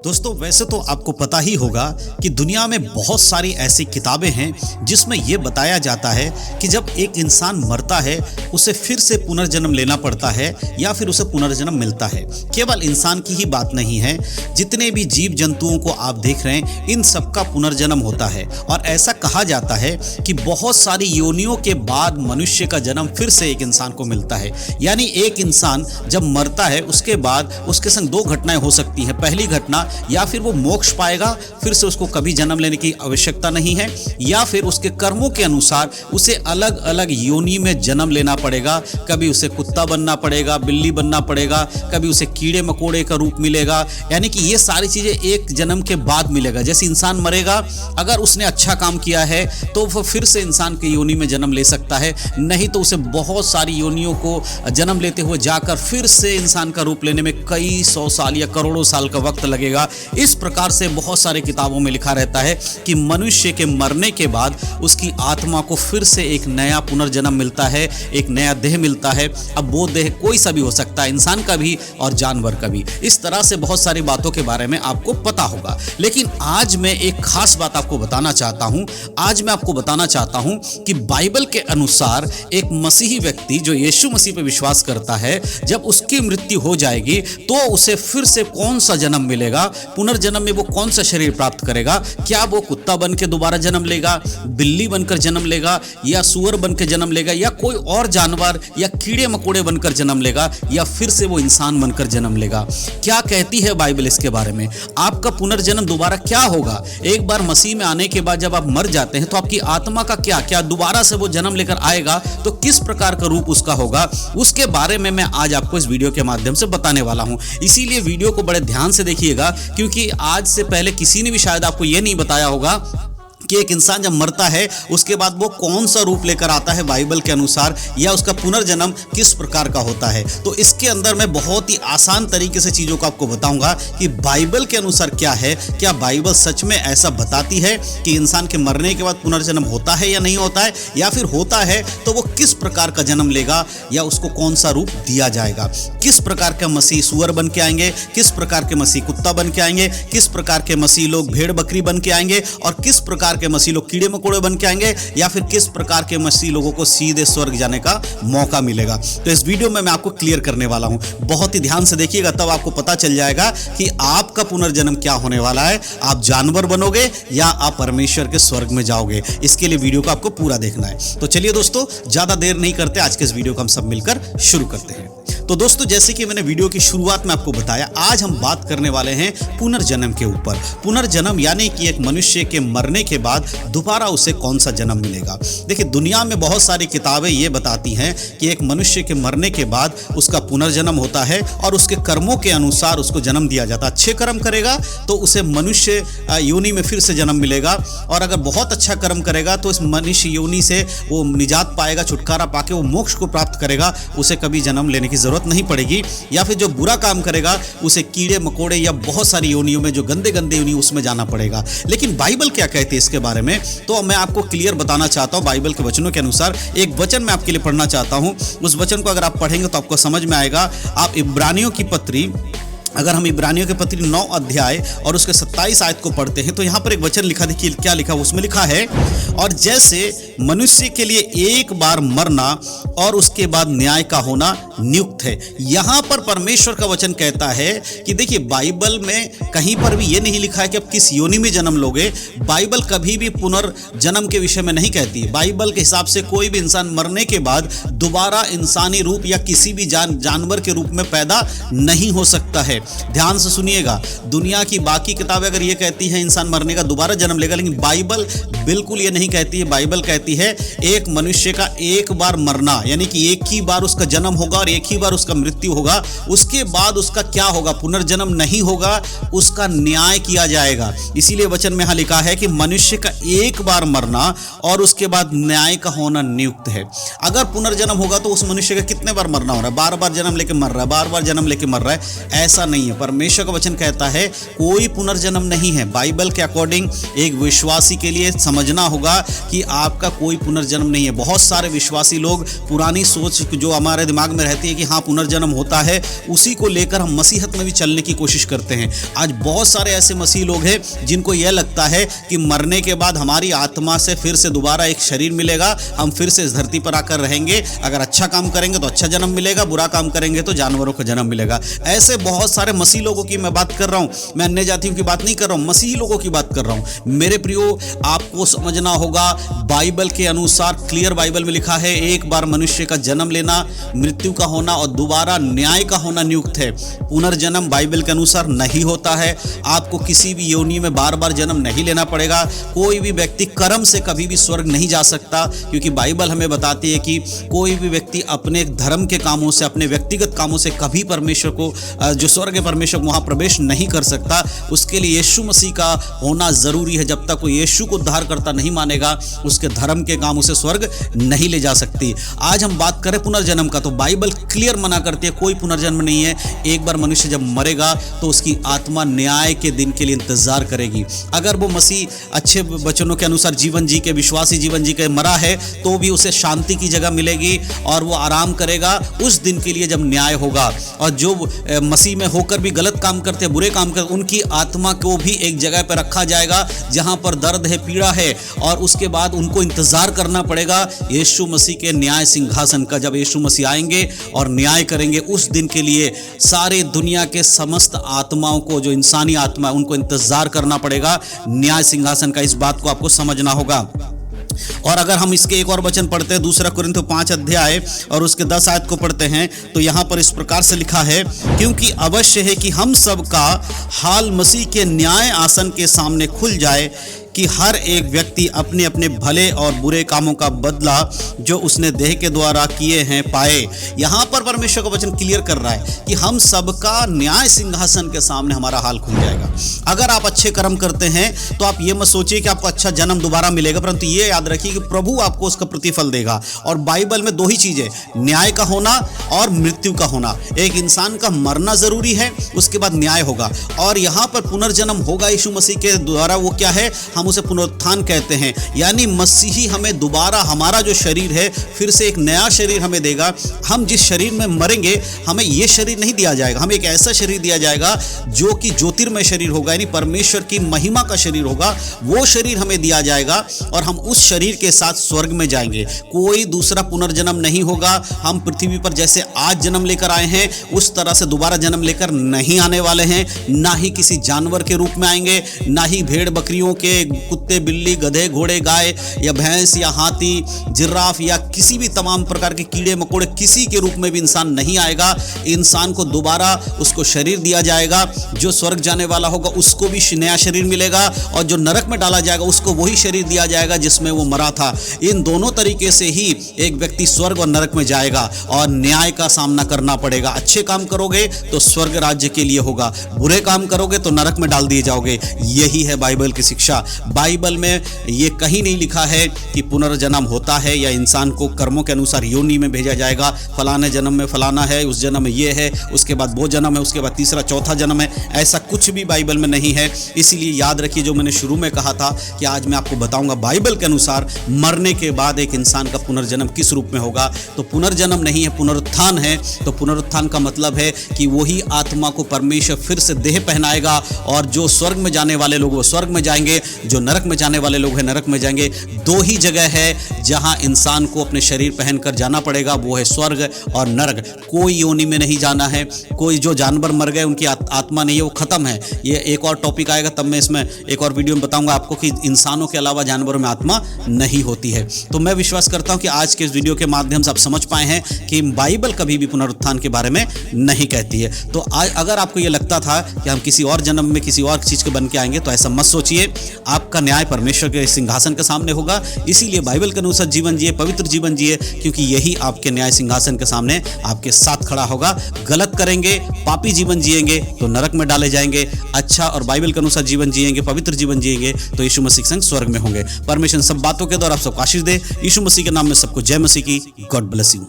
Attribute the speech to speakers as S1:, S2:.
S1: दोस्तों वैसे तो आपको पता ही होगा कि दुनिया में बहुत सारी ऐसी किताबें हैं जिसमें यह बताया जाता है कि जब एक इंसान मरता है उसे फिर से पुनर्जन्म लेना पड़ता है या फिर उसे पुनर्जन्म मिलता है। केवल इंसान की ही बात नहीं है, जितने भी जीव जंतुओं को आप देख रहे हैं इन सबका पुनर्जन्म होता है। और ऐसा कहा जाता है कि बहुत सारी योनियों के बाद मनुष्य का जन्म फिर से एक इंसान को मिलता है। यानी एक इंसान जब मरता है उसके बाद उसके संग दो घटनाएं हो सकती हैं। पहली घटना, या फिर वो मोक्ष पाएगा, फिर से उसको कभी जन्म लेने की आवश्यकता नहीं है, या फिर उसके कर्मों के अनुसार उसे अलग अलग योनि में जन्म लेना पड़ेगा। कभी उसे कुत्ता बनना पड़ेगा, बिल्ली बनना पड़ेगा, कभी उसे कीड़े मकोड़े का रूप मिलेगा। यानी कि ये सारी चीजें एक जन्म के बाद मिलेगा। जैसे इंसान मरेगा, अगर उसने अच्छा काम किया है तो वो फिर से इंसान के योनि में जन्म ले सकता है, नहीं तो उसे बहुत सारी योनियों को जन्म लेते हुए जाकर फिर से इंसान का रूप लेने में कई सौ साल या करोड़ों साल का वक्त लगेगा। इस प्रकार से बहुत सारे किताबों में लिखा रहता है कि मनुष्य के मरने के बाद उसकी आत्मा को फिर से एक नया पुनर्जन्म मिलता है, एक नया देह मिलता है। अब वो देह कोई सा भी हो सकता है, इंसान का भी और जानवर का भी। इस तरह से बहुत सारी बातों के बारे में आपको पता होगा। लेकिन आज मैं एक खास बात आपको बताना चाहता हूं। आज मैं आपको बताना चाहता हूं कि बाइबल के अनुसार एक मसीही व्यक्ति जो यीशु मसीह पर विश्वास करता है, जब उसकी मृत्यु हो जाएगी तो उसे फिर से कौन सा जन्म मिलेगा, पुनर्जन्म में वो कौन सा शरीर प्राप्त करेगा। क्या वो कुत्ता बन के दोबारा जन्म लेगा, बिल्ली बनकर जन्म लेगा, या सुअर बन के जन्म लेगा, या कोई और जानवर या कीड़े मकोड़े बनकर जन्म लेगा, या फिर से वो इंसान बनकर जन्म लेगा। क्या कहती है बाइबल इसके बारे में? आपका पुनर्जन्म दोबारा क्या होगा? एक बार मसीह में आने के बाद जब आप मर जाते हैं तो आपकी आत्मा का क्या दोबारा से वो जन्म लेकर आएगा, तो किस प्रकार का रूप उसका होगा, उसके बारे में मैं आज आपको इस वीडियो के माध्यम से बताने वाला हूं। इसीलिए वीडियो को बड़े ध्यान से देखिएगा, क्योंकि आज से पहले किसी ने भी शायद आपको यह नहीं बताया होगा कि एक इंसान जब मरता है उसके बाद वो कौन सा रूप लेकर आता है बाइबल के अनुसार, या उसका पुनर्जन्म किस प्रकार का होता है। तो इसके अंदर मैं बहुत ही आसान तरीके से चीज़ों को आपको बताऊंगा कि बाइबल के अनुसार क्या है। क्या बाइबल सच में ऐसा बताती है कि इंसान के मरने के बाद पुनर्जन्म होता है या नहीं होता है, या फिर होता है तो वो किस प्रकार का जन्म लेगा, या उसको कौन सा रूप दिया जाएगा। किस प्रकार का मसीह सुअर बन के आएंगे, किस प्रकार के मसीह कुत्ता बन के आएंगे, किस प्रकार के मसीह लोग भेड़ बकरी बन के आएंगे, और किस प्रकार के मसीह लोग कीड़े मकोड़े बन के आएंगे, या फिर किस प्रकार के मसीह लोगों को सीधे स्वर्ग जाने का मौका मिलेगा। तो इस वीडियो में मैं आपको क्लियर करने वाला हूं। बहुत ही ध्यान से देखिएगा, तब आपको पता चल जाएगा कि आपका पुनर्जन्म क्या होने वाला है। आप जानवर बनोगे या आप परमेश्वर के स्वर्ग में जाओगे। इसके लिए वीडियो को आपको पूरा देखना है। तो चलिए दोस्तों, ज्यादा देर नहीं करते, आज के इस वीडियो को हम सब मिलकर शुरू करते हैं। तो दोस्तों, जैसे कि मैंने वीडियो की शुरुआत में आपको बताया, आज हम बात करने वाले हैं पुनर्जन्म के ऊपर। पुनर्जन्म यानी कि एक मनुष्य के मरने के बाद दोबारा उसे कौन सा जन्म मिलेगा। देखिए, दुनिया में बहुत सारी किताबें ये बताती हैं कि एक मनुष्य के मरने के बाद उसका पुनर्जन्म होता है और उसके कर्मों के अनुसार उसको जन्म दिया जाता है। अच्छे कर्म करेगा तो उसे मनुष्य योनि में फिर से जन्म मिलेगा, और अगर बहुत अच्छा कर्म करेगा तो इस मनुष्य योनि से वो निजात पाएगा, छुटकारा पाके वो मोक्ष को प्राप्त करेगा, उसे कभी जन्म लेने की जरूरत नहीं पड़ेगी। या फिर जो बुरा काम करेगा उसे कीड़े मकोड़े या बहुत सारी योनियों में, जो गंदे गंदे योनि, उसमें जाना पड़ेगा। लेकिन बाइबल क्या कहती है इसके बारे में, तो मैं आपको क्लियर बताना चाहता हूं। बाइबल के वचनों के अनुसार एक वचन मैं आपके लिए पढ़ना चाहता हूं। उस वचन को अगर आप पढ़ेंगे तो आपको समझ में आएगा। आप इब्रानियों की पत्री, अगर हम इब्रानियों के पत्री 9 अध्याय और उसके 27 आयत को पढ़ते हैं तो यहाँ पर एक वचन लिखा, देखिए क्या लिखा। उसमें लिखा है, और जैसे मनुष्य के लिए एक बार मरना और उसके बाद न्याय का होना नियुक्त है। यहाँ पर परमेश्वर का वचन कहता है कि देखिए, बाइबल में कहीं पर भी ये नहीं लिखा है कि आप किस योनि में जन्म लोगे। बाइबल कभी भी पुनर्जन्म के विषय में नहीं कहती है। बाइबल के हिसाब से कोई भी इंसान मरने के बाद दोबारा इंसानी रूप या किसी भी जानवर के रूप में पैदा नहीं हो सकता है। ध्यान से सुनिएगा, दुनिया की बाकी किताबें अगर ये कहती हैं इंसान मरने का दोबारा जन्म लेगा, लेकिन बाइबल बिल्कुल ये नहीं कहती है। बाइबल कहती है एक मनुष्य का एक बार मरना, यानी कि एक ही बार उसका जन्म होगा और एक ही बार उसका मृत्यु होगा। उसके बाद उसका क्या होगा? पुनर्जन्म नहीं होगा, उसका न्याय किया जाएगा। इसीलिए वचन में यहां लिखा है कि मनुष्य का एक बार मरना और उसके बाद न्याय का होना नियुक्त है। अगर पुनर्जन्म होगा तो उस मनुष्य का कितने बार मरना हो रहा है? बार बार जन्म लेके मर रहा है, बार बार जन्म लेके मर रहा है। ऐसा नहीं है। परमेश्वर का वचन कहता है कोई पुनर्जन्म नहीं है। बाइबल के अकॉर्डिंग एक विश्वासी के लिए समझना होगा कि आपका कोई पुनर्जन्म नहीं है। बहुत सारे विश्वासी लोग पुरानी सोच जो हमारे दिमाग में रहती है कि हाँ पुनर्जन्म होता है, उसी को लेकर हम मसीहत में भी चलने की कोशिश करते हैं। आज बहुत सारे ऐसे मसीह लोग हैं जिनको यह लगता है कि मरने के बाद हमारी आत्मा से फिर से दोबारा एक शरीर मिलेगा, हम फिर से इस धरती पर आकर रहेंगे। अगर अच्छा काम करेंगे तो अच्छा जन्म मिलेगा, बुरा काम करेंगे तो जानवरों का जन्म मिलेगा। ऐसे बहुत सारे मसीह लोगों की मैं बात कर रहा हूं। मैं अन्य जातियों की बात नहीं कर रहा हूं, मसीही लोगों की बात कर रहा हूं। मेरे प्रियो, आपको समझना होगा बाइबल के अनुसार, क्लियर बाइबल में लिखा है एक बार मनुष्य का जन्म लेना, मृत्यु का होना और दोबारा न्याय का होना नियुक्त है। पुनर्जन्म बाइबल के अनुसार नहीं होता है। आपको किसी भी योनि में बार बार जन्म नहीं लेना पड़ेगा। कोई भी व्यक्ति कर्म से कभी भी स्वर्ग नहीं जा सकता, क्योंकि बाइबल हमें बताती है कि कोई भी व्यक्ति अपने धर्म के कामों से, अपने व्यक्तिगत कामों से कभी परमेश्वर को, जो स्वर्ग है, परमेश्वर वहां प्रवेश नहीं कर सकता। उसके लिए यीशु मसीह का होना जरूरी है। जब तक वो यीशु को उद्धारकर्ता नहीं मानेगा, उसके धर्म के काम उसे स्वर्ग नहीं ले जा सकती। आज हम बात करें पुनर्जन्म का, तो बाइबल क्लियर मना करती है कोई पुनर्जन्म नहीं है। एक बार मनुष्य जब मरेगा तो उसकी आत्मा न्याय के दिन के लिए इंतजार करेगी। अगर वो मसीह अच्छे वचनों के अनुसार जीवन जी के, विश्वासी जीवन जी के मरा है, तो भी उसे शांति की जगह मिलेगी और वो आराम करेगा उस दिन के लिए जब न्याय होगा। और जो मसीह में होकर भी गलत काम करते हैं, बुरे काम करते, उनकी आत्मा को भी एक जगह पर रखा जाएगा जहां पर दर्द है, पीड़ा है, और उसके बाद उनको इंतजार करना पड़ेगा यीशु मसीह के न्याय सिंहासन का। जब यीशु मसीह आएंगे और न्याय करेंगे, उस दिन के लिए सारे दुनिया के समस्त आत्माओं को, जो इंसानी आत्मा है, उनको इंतजार करना पड़ेगा न्याय सिंहासन का। इस बात को आपको समझना होगा। और अगर हम इसके एक और वचन पढ़ते हैं, 2 कुरिन्थियों 5 अध्याय और उसके 10 आयत को पढ़ते हैं, तो यहाँ पर इस प्रकार से लिखा है, क्योंकि अवश्य है कि हम सब का हाल मसीह के न्याय आसन के सामने खुल जाए, कि हर एक व्यक्ति अपने अपने भले और बुरे कामों का बदला जो उसने देह के द्वारा किए हैं पाए। यहाँ पर परमेश्वर का वचन क्लियर कर रहा है कि हम सबका न्याय सिंहासन के सामने हमारा हाल खुल जाएगा। अगर आप अच्छे कर्म करते हैं तो आप ये मत सोचिए कि आपको अच्छा जन्म दोबारा मिलेगा, परंतु ये याद रखिए कि प्रभु आपको उसका प्रतिफल देगा। और बाइबल में 2 ही चीजें, न्याय का होना और मृत्यु का होना। एक इंसान का मरना जरूरी है, उसके बाद न्याय होगा, और यहाँ पर पुनर्जन्म होगा यीशु मसीह के द्वारा। वो क्या है? हम उसे पुनरुत्थान कहते हैं। यानी मसीही हमें दोबारा, हमारा जो शरीर है, फिर से एक नया शरीर हमें देगा। हम जिस शरीर में मरेंगे, हमें यह शरीर नहीं दिया जाएगा, हमें एक ऐसा शरीर दिया जाएगा जो कि ज्योतिर्मय शरीर होगा, यानी परमेश्वर की महिमा का शरीर होगा। वो शरीर हमें दिया जाएगा और हम उस शरीर के साथ स्वर्ग में जाएंगे। कोई दूसरा पुनर्जन्म नहीं होगा। हम पृथ्वी पर जैसे आज जन्म लेकर आए हैं, उस तरह से दोबारा जन्म लेकर नहीं आने वाले हैं। ना ही किसी जानवर के रूप में आएंगे, ना ही भेड़ बकरियों के, कुत्ते, बिल्ली, गधे, घोड़े, गाय या भैंस या हाथी, जिराफ या किसी भी तमाम प्रकार के कीड़े मकोड़े, किसी के रूप में भी इंसान नहीं आएगा। इंसान को दोबारा उसको शरीर दिया जाएगा। जो स्वर्ग जाने वाला होगा उसको भी नया शरीर मिलेगा, और जो नरक में डाला जाएगा उसको वही शरीर दिया जाएगा जिसमें वो मरा था। इन दोनों तरीके से ही एक व्यक्ति स्वर्ग और नरक में जाएगा और न्याय का सामना करना पड़ेगा। अच्छे काम करोगे तो स्वर्ग राज्य के लिए होगा, बुरे काम करोगे तो नरक में डाल दिए जाओगे। यही है बाइबल की शिक्षा। बाइबल में ये कहीं नहीं लिखा है कि पुनर्जन्म होता है या इंसान को कर्मों के अनुसार योनि में भेजा जाएगा। फलाने जन्म में फलाना है, उस जन्म में ये है, उसके बाद वो जन्म है, उसके बाद तीसरा चौथा जन्म है। ऐसा कुछ भी बाइबल में नहीं है। इसीलिए याद रखिए, जो मैंने शुरू में कहा था कि आज मैं आपको बताऊंगा बाइबल के अनुसार मरने के बाद एक इंसान का पुनर्जन्म किस रूप में होगा। तो पुनर्जन्म नहीं है, पुनरुत्थान है। तो पुनरुत्थान का मतलब है कि वही आत्मा को परमेश्वर फिर से देह पहनाएगा, और जो स्वर्ग में जाने वाले लोग वो स्वर्ग में जाएंगे, जो नरक में जाने वाले लोग हैं नरक में जाएंगे। 2 ही जगह है जहां इंसान को अपने शरीर पहनकर जाना पड़ेगा, वो है स्वर्ग और नरक। कोई योनि में नहीं जाना है। कोई जो जानवर मर गए उनकी आत्मा नहीं है, वो खत्म है। ये एक और टॉपिक आएगा, तब मैं इसमें एक और वीडियो में बताऊंगा आपको कि इंसानों के अलावा जानवरों में आत्मा नहीं होती है। तो मैं विश्वास करता हूं कि आज के इस वीडियो के माध्यम से आप समझ पाए हैं कि बाइबल कभी भी पुनरुत्थान के बारे में नहीं कहती है। तो अगर आपको ये लगता था कि हम किसी और जन्म में किसी और चीज के बन के आएंगे, तो ऐसा मत सोचिए। आपका न्याय परमेश्वर के सिंहासन के सामने होगा। इसीलिए बाइबल के अनुसार जीवन जिए, पवित्र जीवन जिए, क्योंकि यही आपके न्याय सिंहासन के सामने आपके साथ खड़ा होगा। गलत करेंगे, पापी जीवन जिएंगे तो नरक में डाले जाएंगे। अच्छा और बाइबल के अनुसार जीवन जिएंगे, पवित्र जीवन जिएंगे तो यीशु मसीह के संग स्वर्ग में होंगे। परमेश्वर सब बातों के द्वारा आप सबको आशीष दे। यीशु मसीह के नाम में सबको जय मसीह की। God bless you.